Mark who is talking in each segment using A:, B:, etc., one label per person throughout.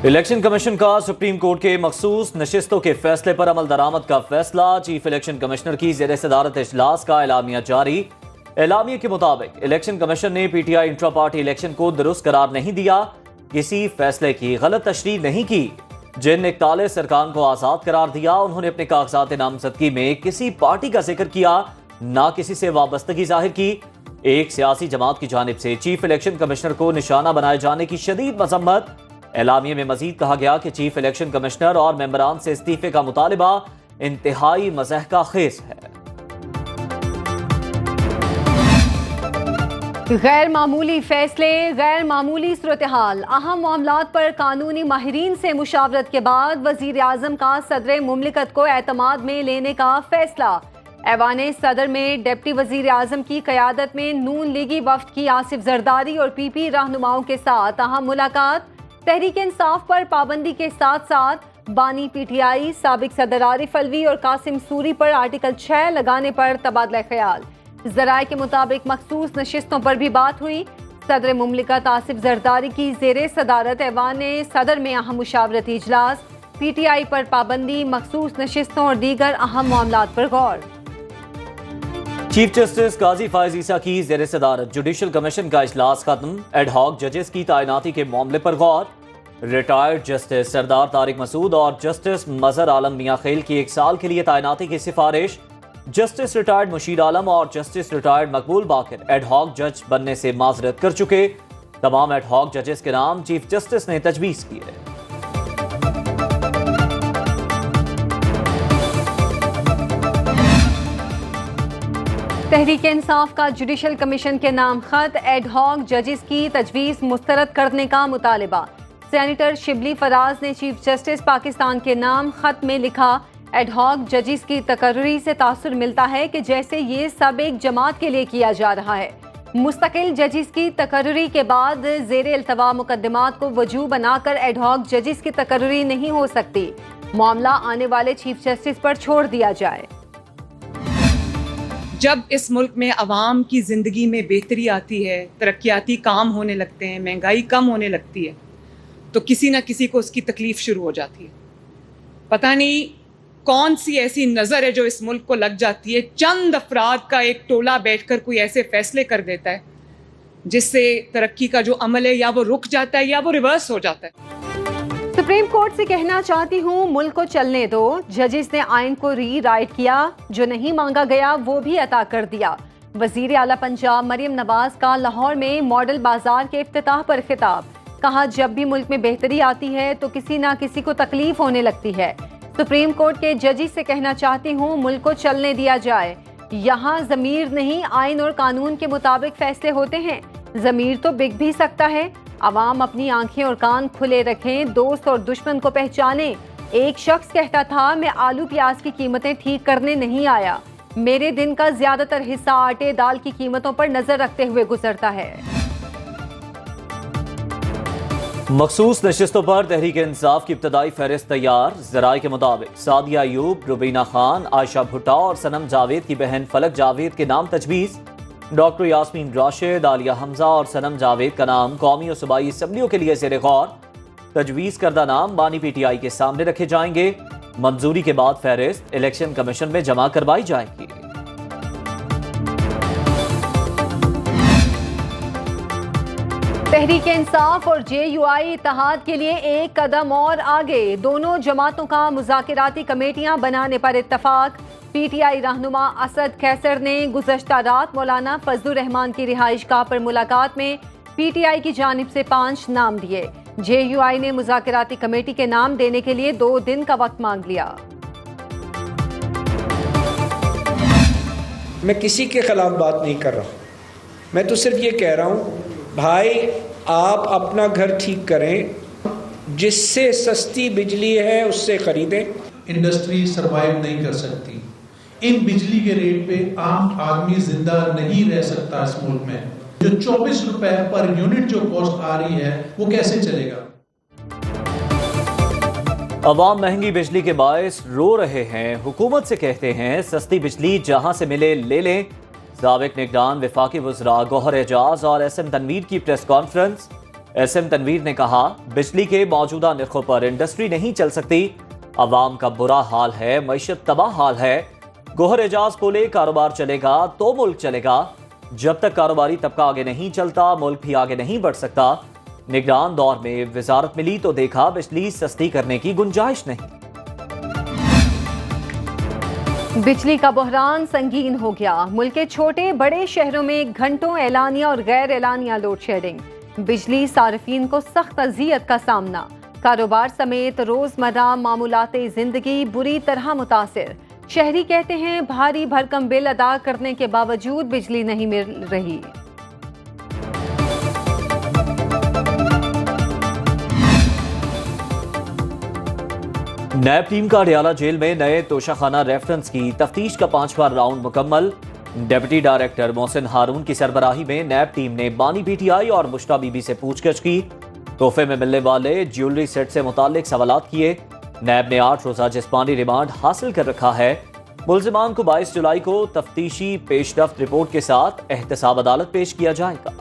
A: Election commission का supreme court के मखसूस नशिस्तों के फैसले पर अमल दरामद का फैसला। चीफ इलेक्शन कमिश्नर की ज़ेर सदारत इजलास का एलामिया जारी। एलामिया के मुताबिक इलेक्शन कमीशन ने पीटीआई इंट्रा पार्टी इलेक्शन को दुरुस्त करार नहीं दिया, किसी फैसले की गलत तशरीह नहीं की। जिन 41 अरकान को आज़ाद करार दिया, उन्होंने अपने कागजात नामजदगी में किसी पार्टी का जिक्र किया, ना किसी से वाबस्तगी जाहिर की। एक सियासी जमात की जानिब से चीफ इलेक्शन कमिश्नर को निशाना बनाए जाने की शदीद मजम्मत। एलामिया में मजीद कहा गया कि चीफ इलेक्शन कमिश्नर और मेंबरान से इस्तीफे का मुतालिबा इंतहाई मज़हका खेज है।
B: गैर मामूली फैसले, गैर मामूली सूरत हाल। अहम मामलात पर कानूनी माहिरीन से मुशावरत के बाद वजीर आजम का सदर मुमलिकत को एतमाद में लेने का फैसला। ऐवान सदर में डिप्टी वजीर आजम की क़यादत में नून लीगी वफ्द की आसिफ जरदारी और पीपी रहनुमाओं के साथ अहम मुलाकात। तहरीक इंसाफ पर पाबंदी के साथ साथ बानी पीटीआई, साबिक सदर आरिफ अलवी और कासिम सूरी पर आर्टिकल 6 लगाने पर तबादला ख्याल। ज़राए के मुताबिक मखसूस नशिस्तों पर भी बात हुई। सदर मुमलिकत आसिफ जरदारी की ज़ेर सदारत ऐवान सदर में अहम मुशावरती इजलास। पीटीआई पर पाबंदी, मखसूस नशिस्तों और दीगर अहम मामलात पर गौर।
A: चीफ जस्टिस काजी फायज ईसा की ज़ेर सदारत जुडिशल कमीशन का इजलास खत्म। एडहॉक जजेस की तैनाती के मामले पर गौर। रिटायर्ड जस्टिस सरदार तारिक मसूद और जस्टिस मजहर आलम मियां खेल की 1 साल के लिए तैनाती की सिफारिश। जस्टिस रिटायर्ड मुशीर आलम और जस्टिस रिटायर्ड मकबूल बाकिर एडहॉक जज बनने से माजरत कर चुके। तमाम एडहॉक जजेस के नाम चीफ जस्टिस ने तजवीज़ किए।
B: तहरीक इंसाफ का जुडिशल कमीशन के नाम खत, एडहॉक जजेस की तजवीज़ मुस्तरद करने का मुतालिबा। सेनेटर शिबली फराज ने चीफ जस्टिस पाकिस्तान के नाम खत में लिखा, एडहॉक जजेस की तकर्री से तासुर मिलता है कि जैसे ये सब एक जमात के लिए किया जा रहा है। मुस्तकिल जजेस की तकर्री के बाद ज़ेरे इल्तवा मुकदमात को वजू बनाकर एडहॉक जजेस की तकर्री नहीं हो सकती। मामला आने वाले चीफ जस्टिस पर छोड़ दिया जाए।
C: जब इस मुल्क में अवाम की ज़िंदगी में बेहतरी आती है, तरक्याती काम होने लगते हैं, महंगाई कम होने लगती है, तो किसी न किसी को उसकी तकलीफ शुरू हो जाती है। पता नहीं कौन सी ऐसी नज़र है जो इस मुल्क को लग जाती है। चंद अफराद का एक टोला बैठकर कोई ऐसे फैसले कर देता है जिससे तरक्की का जो अमल है या वो रुक जाता है या वो रिवर्स हो जाता है।
B: सुप्रीम कोर्ट से कहना चाहती हूँ, मुल्क को चलने दो। जजेस ने आइन को री राइट किया, जो नहीं मांगा गया वो भी अता कर दिया। वजीर आला पंजाब मरियम नवाज का लाहौर में मॉडल बाजार के इफ्तिताह पर खिताब। कहा, जब भी मुल्क में बेहतरी आती है तो किसी ना किसी को तकलीफ होने लगती है। सुप्रीम कोर्ट के जजेस से कहना चाहती हूँ, मुल्क को चलने दिया जाए। यहाँ ज़मीर नहीं, आइन और कानून के मुताबिक फैसले होते हैं। ज़मीर तो बिक भी सकता है। अवाम अपनी आंखें और कान खुले रखें, दोस्त और दुश्मन को पहचानें। एक शख्स कहता था, मैं आलू प्याज की कीमतें ठीक करने नहीं आया। मेरे दिन का ज्यादातर हिस्सा आटे दाल की कीमतों पर नजर रखते हुए गुजरता है।
A: मखसूस नशिस्तों पर तहरीक इंसाफ की इब्तदाई फहरिस्त तैयार। ज़राए के मुताबिक सादिया अयूब, रुबीना खान, आयशा भुट्टा और सनम जावेद की बहन फलक जावेद के नाम तजवीज़। डॉक्टर यास्मीन राशिद, आलिया हमजा और सनम जावेद का नाम कौमी और सूबाई असम्बलियों के लिए ज़ेर गौर। तजवीज़ करदा नाम बानी पीटीआई के सामने रखे जाएंगे। मंजूरी के बाद फहरिस्त इलेक्शन कमीशन में जमा करवाई जाएगी।
B: तहरीक इंसाफ और JUI इत्तेहाद के लिए एक कदम और आगे। दोनों जमातों का मुज़ाकिराती कमेटियां बनाने पर इत्तफाक। PTI रहनुमा असद कैसर ने गुज़श्ता रात मौलाना फजलुर रहमान की रिहाइशगाह पर मुलाकात में PTI की जानिब से 5 नाम दिए। JUI ने मुज़ाकिराती कमेटी के नाम देने के लिए 2 दिन का वक्त मांग लिया।
D: मैं किसी के खिलाफ बात नहीं कर रहा, मैं तो सिर्फ ये कह रहा हूँ, भाई आप अपना घर ठीक करें, जिससे सस्ती बिजली है उससे खरीदें।
E: इंडस्ट्री सरवाइव नहीं कर सकती। इन बिजली के रेट पे आम आदमी जिंदा नहीं रह सकता इस मुल्क में। जो 24 रुपए पर यूनिट जो कॉस्ट आ रही है वो कैसे चलेगा।
A: अवाम महंगी बिजली के बायस रो रहे हैं। हुकूमत से कहते हैं सस्ती बिजली जहां से मिले ले लें। साबिक निगरान वफाकी वज़रा गौहर एजाज और SM तनवीर की प्रेस कॉन्फ्रेंस। SM तनवीर ने कहा, बिजली के मौजूदा निर्खों पर इंडस्ट्री नहीं चल सकती। अवाम का बुरा हाल है, मईशत तबाह हाल है। गोहर एजाज बोले, कारोबार चलेगा तो मुल्क चलेगा। जब तक कारोबारी तबका आगे नहीं चलता, मुल्क भी आगे नहीं बढ़ सकता। निगरान दौर में वजारत मिली तो देखा बिजली सस्ती करने की गुंजाइश नहीं।
B: बिजली का बहरान संगीन हो गया। मुल्क के छोटे बड़े शहरों में घंटों एलानिया और गैर एलानिया लोड शेडिंग। बिजली सार्फिन को सख्त अजियत का सामना। कारोबार समेत रोजमर्रा मामूलाते जिंदगी बुरी तरह मुतासिर। शहरी कहते हैं भारी भरकम बिल अदा करने के बावजूद बिजली नहीं मिल रही।
A: नैब टीम का अडयाला जेल में नए तोशाखाना रेफरेंस की तफ्तीश का 5वां राउंड मुकम्मल। डिप्टी डायरेक्टर मोहसिन हारून की सरबराही में नैब टीम ने बानी PTI और मुश्ता बीबी से पूछगछ की। तोहफे में मिलने वाले ज्वेलरी सेट से मुताल्लिक सवालात किए। नैब ने 8 रोजा जिस्मानी रिमांड हासिल कर रखा है। मुल्जिमान को 22 जुलाई को तफ्तीशी पेशरफ्त रिपोर्ट के साथ एहतसाब अदालत पेश किया जाएगा।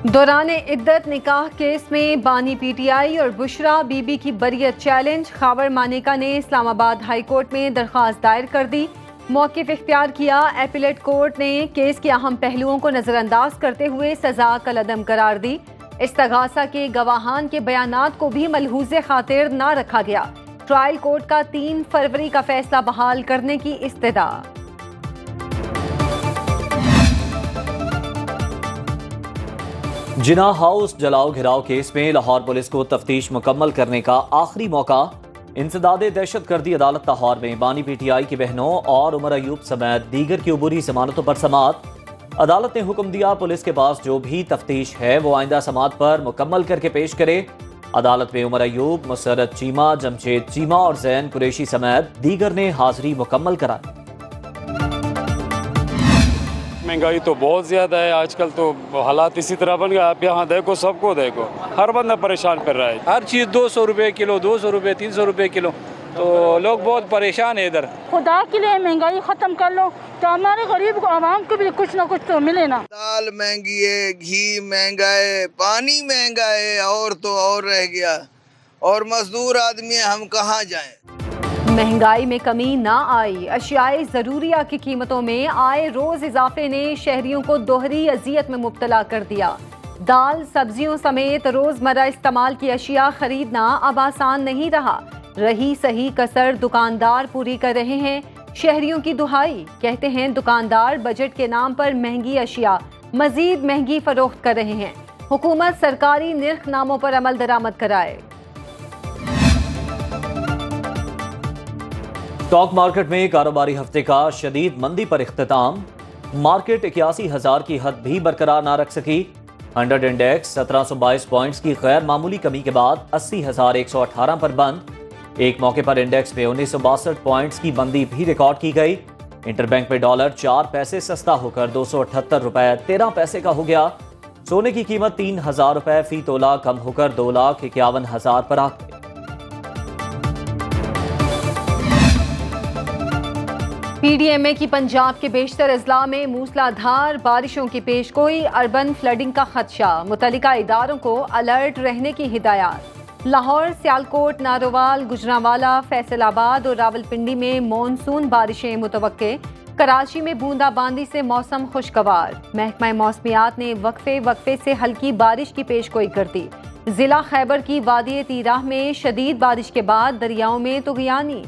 B: दौरान इद्दत निकाह केस में बानी PTI और बुशरा बीबी की बरियत चैलेंज। खावर मानेका ने इस्लामाबाद हाई कोर्ट में दरख्वास्त दायर कर दी। मौक़िफ़ इख्तियार किया। एपीलेट कोर्ट ने केस के अहम पहलुओं को नज़रअंदाज करते हुए सजा कलअदम करार दी। इस्तगासा के गवाहान के बयानात को भी मलहूज़े खातिर न रखा गया। ट्रायल कोर्ट का 3 फरवरी का फैसला बहाल करने की इस्तदा।
A: जिना हाउस जलाओ घिराव केस में लाहौर पुलिस को तफ्तीश मुकम्मल करने का आखिरी मौका। इंसदादे दहशतगर्दी अदालत लाहौर में बानी PTI की बहनों और उमर अयूब समेत दीगर की अबूरी जमानतों पर समात। अदालत ने हुक्म दिया, पुलिस के पास जो भी तफ्तीश है वो आइंदा समात पर मुकम्मल करके पेश करे। अदालत में उमर अयूब, मुसरत चीमा, जमशेद चीमा और जैन कुरैशी समेत दीगर ने हाजिरी मुकम्मल कराई।
F: महंगाई तो बहुत ज़्यादा है आजकल, तो हालात इसी तरह बन गए। आप यहाँ देखो, सबको देखो, हर बंदा परेशान कर रहा है। हर चीज़ 200 रुपये किलो, 200 रुपये, 300 रुपये किलो, तो लोग बहुत परेशान है इधर।
G: खुदा के लिए महंगाई ख़त्म कर लो तो हमारे गरीब को, आवाम को भी कुछ ना कुछ तो मिले ना।
H: दाल महंगी है, घी महंगा है, पानी महंगा है, और तो और रह गया। और मजदूर आदमी हम कहाँ जाएं?
B: महंगाई में कमी ना आई। अशियाए ज़रूरिया की कीमतों में आए रोज इजाफे ने शहरियों को दोहरी अजियत में मुब्तला कर दिया। दाल, सब्जियों समेत रोजमर्रा इस्तेमाल की अशिया खरीदना अब आसान नहीं रहा। रही सही कसर दुकानदार पूरी कर रहे हैं। शहरियों की दुहाई, कहते हैं दुकानदार बजट के नाम पर महंगी अशिया मजीद महंगी फरोख्त कर रहे हैं। हुकूमत सरकारी निर्खनामों पर अमल दरामद कराए।
A: स्टॉक मार्केट में कारोबारी हफ्ते का शदीद मंदी पर इख्तिताम। मार्केट 81,000 की हद भी बरकरार ना रख सकी। 100 इंडेक्स 1722 पॉइंट्स की गैर मामूली कमी के बाद 80,118 पर बंद। एक मौके पर इंडेक्स में 1962 पॉइंट्स की मंदी भी रिकॉर्ड की गई। इंटरबैंक में डॉलर 4 पैसे सस्ता होकर 278 रुपए 13 पैसे का हो गया। सोने की कीमत 3,000 रुपए फी तोला कम होकर 2,51,000 पर आ गई।
B: PDMA की पंजाब के बेशतर अजला में मूसलाधार बारिशों की पेशगोई। अर्बन फ्लडिंग का खदशा, मुतल्लिका इदारों को अलर्ट रहने की हिदायत। लाहौर, सियालकोट, नारोवाल, गुजरांवाला, फैसलाबाद और रावलपिंडी में मॉनसून बारिशें मुतवक्के। कराची में बूंदाबांदी से मौसम खुशगवार। महकमा मौसमियात ने वक्फे से हल्की बारिश की पेशगोई कर दी। जिला खैबर की वादी तीराह में शदीद बारिश के बाद दरियाओं में तुग़यानी।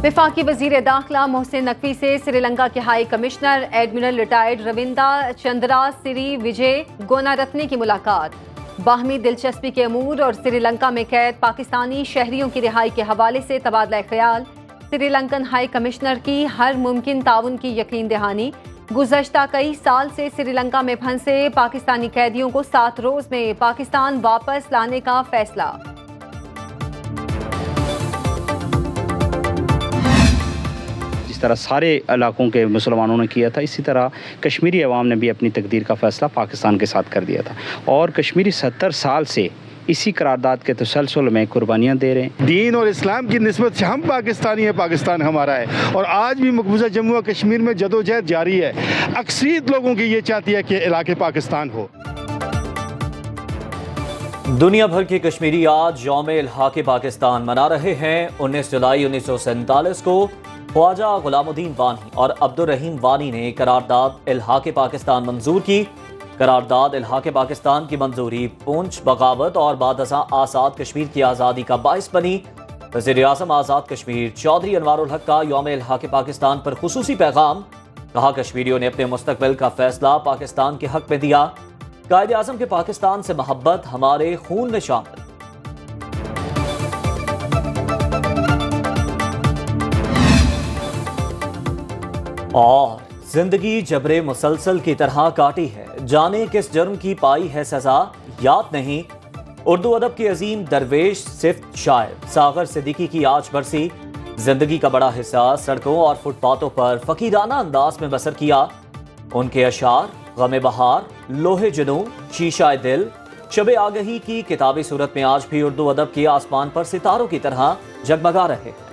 B: वफाकी वजीर दाखिला मोहसिन नकवी से श्रीलंका के high commissioner admiral retired Ravindra Chandrasiri Wijegunaratne की मुलाकात। बाहमी दिलचस्पी के अमूर और श्रीलंका में कैद पाकिस्तानी शहरियों की रिहाई के हवाले से तबादला ख्याल। श्रीलंकन हाई कमिश्नर की हर मुमकिन ताउन की यकीन दहानी। गुज़श्ता कई साल से श्रीलंका में फंसे पाकिस्तानी कैदियों को 7 रोज में पाकिस्तान वापस लाने का फैसला।
I: तरह सारे इलाकों के मुसलमानों ने किया था, इसी तरह कश्मीरी अवाम ने भी अपनी तकदीर का फ़ैसला पाकिस्तान के साथ कर दिया था। और कश्मीरी 70 साल से इसी करारदाद के तसलसल में कुर्बानियाँ दे रहे हैं।
J: दीन और इस्लाम की निस्बत से हम पाकिस्तानी हैं, पाकिस्तान हमारा है और आज भी मकबूजा जम्मू और कश्मीर में जदोजहद जारी है। अक्सरियत लोगों की ये चाहती है कि इलाके पाकिस्तान हो।
A: दुनिया भर के कश्मीरी आज यौम-ए-इल्हाक़े पाकिस्तान मना रहे हैं। 19 जुलाई 1947 को ख्वाजा गुलामुद्दीन वानी और अब्दुर्रहीम वानी ने करारदाद इल्हाक़े पाकिस्तान मंजूर की। करारदाद इल्हाक़े पाकिस्तान की मंजूरी पूंछ, बगावत और बादशाह आज़ाद कश्मीर की आज़ादी का बाइस बनी। वज़ीर-ए-आज़म आज़ाद कश्मीर चौधरी अनवारुल हक का यौम-ए-इल्हाक़े पाकिस्तान पर खुसूसी पैगाम। कहा, कश्मीरियों ने अपने मुस्तक़बिल का फैसला पाकिस्तान के हक में दिया। कायद-ए-आज़म के पाकिस्तान से मोहब्बत हमारे खून में शामिल। और जिंदगी जबरे मुसलसल की तरह काटी है, जाने किस जुर्म की पाई है सजा, याद नहीं। उर्दू अदब के अजीम दरवेश सिफ्त शायर सागर सिद्दीकी की आज बरसी। जिंदगी का बड़ा हिस्सा सड़कों और फुटपाथों पर फकीराना अंदाज में बसर किया। उनके अशार गमे बहार, लोहे जुनू, शीशा दिल, शबे आगही की किताबी सूरत में आज भी उर्दू अदब के आसमान पर सितारों की तरह जगमगा रहे हैं।